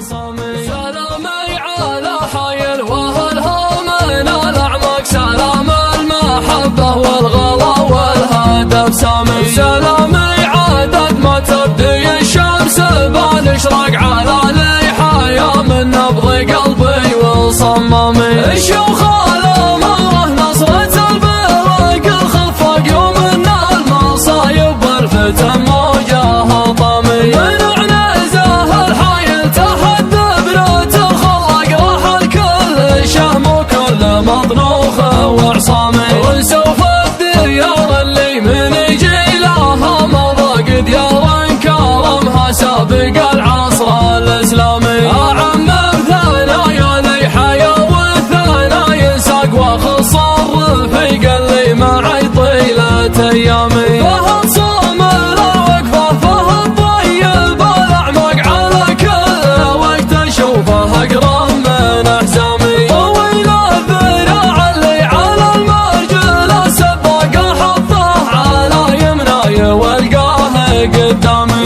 صامي. سلامي على حي واهلها من الاعماق، سلام المحبه والغلا والهدف سامي. سلامي عدد ما تبدي الشمس بالاشراق، على لي حياه من نبض قلبي وصمامي. الشيوخ الاماره نصرة البرق الخفاق، يوم ان المصايب والفتن موجها طامي. من عنزه الحي تحت بنات الخلاق، راح الكل شهم وكل مطنوخ وعصامي. وسوف الديار اللي من يجي لها مضى، ديار كرمها سابق العصر الاسلامي. اعم بثنايا لي حياه والثنايا ساق، واخص الرفيق اللي معي طيله ايامي. فهد صامر وقفه فهد طيب الاعماق، على كل وقت اشوفه اقرب من احزامي. طويل الذراع اللي على المرجل السباق، احطه على يمناي والقاه قدامي.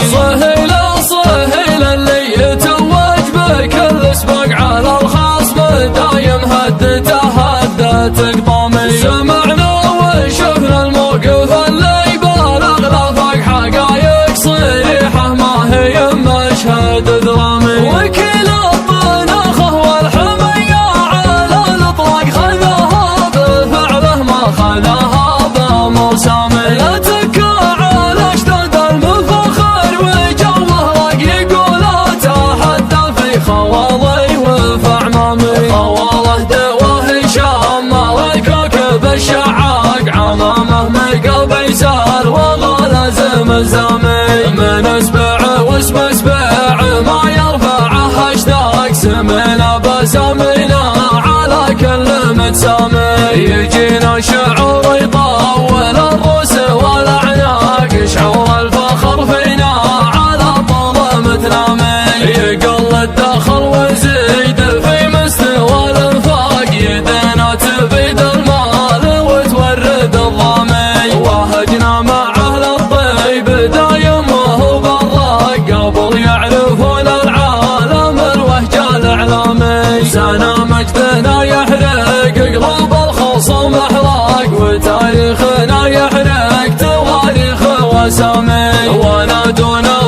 صهيل اللي يتوج بكل سباق، على الخصم دايم هدت اقطامي. سمعنا وشفنا الموقف اللي بالغ لافاق، حقايق صريحه ما هي مشهد درامي. وكل الطناخه والحميه على الاطلاق، خذها بفعله ما خذها بمرسامي. لا تكا على اشداد المفخر وجوه راق، يقول اتحدى في خواضي وفي اعمامي. خواله دواه شمر الكوكب الشعاق، عمامه ملقى بيسار وغلز مزامي. من اسبع واسم اسبع ما يرفعه اشتاق، سمنا بسامينا على كل متسامي. يجينا شعور يطول الروس والاعناق، شعور الفخر فينا على طول متنامي. يقل الدخل وزيد في مستوى الانفاق، يدنا تبيد المال وتورد الضامي. وهجنا مع اهل الطيب دايم وهو براق، قبل يعرفون العالم الوهجه الاعلامي. سنا مجدنا يحرق قلوب الخصوم احراق، وتاريخنا يحرق تواريخ وسامي. ونادونا